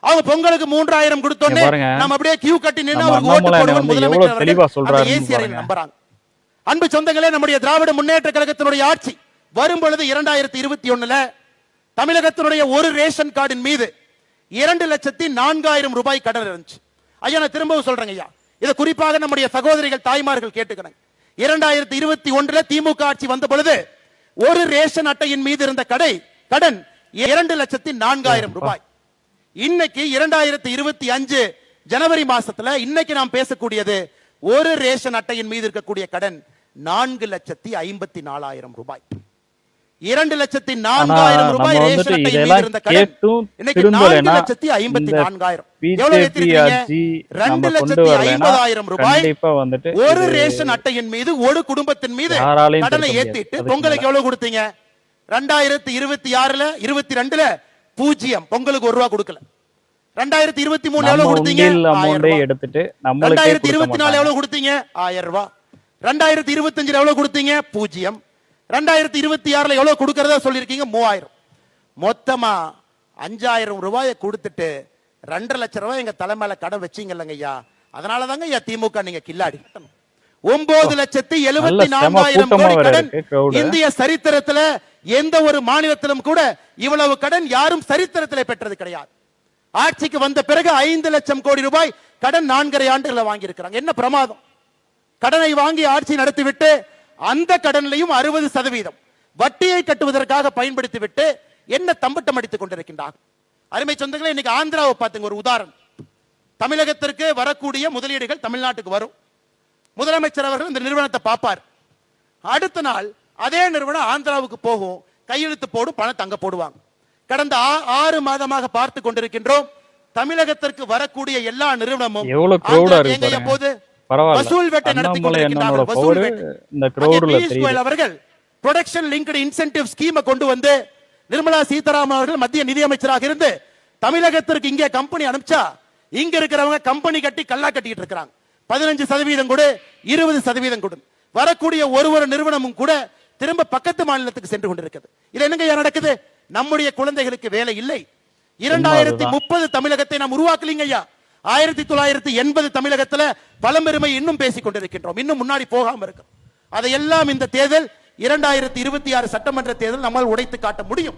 அவங்க பொங்கலுக்கு 3000 கொடுத்தோன்னே நம்ம அப்படியே கியூ கட்டி நின்னு அவருக்கு ஓட்டு போடுவோம் முதலமைச்சர் அவர்கள் ஏசி அறையில் நம்புறாங்க. அன்பு சொந்தங்களே, நம்முடைய திராவிட முன்னேற்ற கழகத்தினுடைய ஆட்சி வரும் பொழுது 2021 தமிழகத்தினுடைய ஒரு ரேஷன் கார்டின் மீது 2,04,000 ரூபாய் கடன் இருந்துச்சு. ஐயா, நான் திரும்பவும் சொல்றேங்க ஐயா, இதை குறிப்பாக நம்முடைய சகோதரிகள் தாய்மார்கள் கேட்டுக்கிறாங்க. 2021 திமுக ஆட்சி வந்த பொழுது ஒரு ரேஷன் அட்டையின் மீது இருந்த கடன் 2,04,000 ரூபாய். இன்னைக்கு 2025 ஜனவரி மாசத்துல இன்னைக்கு நாம் பேசக்கூடியது ஒரு ரேஷன் அட்டையின் மீது இருக்கக்கூடிய கடன் 4,54,000 ரூபாய். 2,04,000 ரூபாய் ரேஷன் அட்டை மீது இருந்த கடன் இன்னைக்கு 4,54,000. எவ்வளவு ஏத்திருக்கீங்க? 2,50,000 ரூபாய் ஒரு ரேஷன் அட்டையின் மீது ஒரு குடும்பத்தின் மீது கடனை ஏத்திட்டு பொங்கலுக்கு எவ்வளவு கொடுத்தீங்க? 2026 22 0 பொங்கலுக்கு 1 ரூபா கொடுக்கல. 2023 எவ்வளவு கொடுத்தீங்க? 2024 எவ்வளவு கொடுத்தீங்க? 1000 ரூபாய். 2025 எவ்வளவு கொடுத்தீங்க? 0. 2026 எவ்வளவு கொடுக்கறதா சொல்லிருக்கீங்க? 3000. மொத்தமா 5000 ரூபாயை கொடுத்துட்டு 2 லட்சம் ரூபாய் எங்க தலைமையில கடன் வச்சீங்க இல்லங்க ஐயா. அதனாலதாங்க ஐயா திமுக நீங்க கில்லாடி. 9,74,000 கோடி கடன் இந்திய சரித்திரத்துல எந்த ஒரு மாநிலத்திலும் கூட இவ்வளவு கடன் யாரும் சரித்திரத்தில் பெற்றது கிடையாது. ஆட்சிக்கு வந்த பிறகு 5 லட்சம் கோடி ரூபாய் கடன் 4.5 ஆண்டுகளை வாங்கி இருக்கிறாங்க. என்ன பிரமாதம்! கடனை வாங்கி ஆட்சி நடத்திவிட்டு அந்த கடனிலையும் 60% வட்டியை கட்டுவதற்காக பயன்படுத்தி விட்டு என்ன தம்பட்டம் அடித்துக் கொண்டிருக்கின்றார். அருமை சொந்தங்களே, இன்னைக்கு ஆந்திராவை பார்த்துங்க ஒரு உதாரணம். தமிழகத்திற்கு வரக்கூடிய முதலீடுகள் தமிழ்நாட்டுக்கு வரும். முதலமைச்சர் அவர்கள் இந்த நிறுவனத்தை பார்ப்பார். அடுத்த நாள் அதே நிறுவனம் ஆந்திராவுக்கு போகும், கையெழுத்து போடும், பணத்தை அங்க போடுவாங்க. கடந்த 6 மாதமாக பார்த்து கொண்டிருக்கின்றோம். தமிழகத்திற்கு வரக்கூடிய எல்லா நிறுவனமும் வசூல் வேட்டை நடத்தி கொண்டிருக்கின்றார்கள். வசூல் வேட்டை. அவர்கள் ப்ரொடக்ஷன் லிங்க்டு இன்சென்டிவ் ஸ்கீமை கொண்டு வந்து நிர்மலா சீதாராமன் அவர்கள் மத்திய நிதியமைச்சராக இருந்து தமிழகத்திற்கு இங்கே கம்பெனி அனுப்பிச்சா இங்க இருக்கிறவங்க கம்பெனி கட்டி கல்லா கட்டிட்டு இருக்காங்க. 15% கொடு, 20% கொடு. வரக்கூடிய ஒரு நிறுவனமும் கூட திரும்ப பக்கத்து மாநிலத்துக்கு சென்று கொண்டிருக்கிறது. இது என்னங்க நடக்குது? நம்முடைய குழந்தைகளுக்கு வேலை இல்லை. 2030 தமிழகத்தை நாம் உருவாக்கலீங்க ஐயா. 1980 தமிழகத்துல பழம்பெருமை இன்னும் பேசிக் கொண்டிருக்கின்றோம். இன்னும் முன்னாடி போகாம இருக்கும். அதையெல்லாம் இந்த தேர்தல் 2026 சட்டமன்ற தேர்தல் நம்மால் உடைத்து காட்ட முடியும்.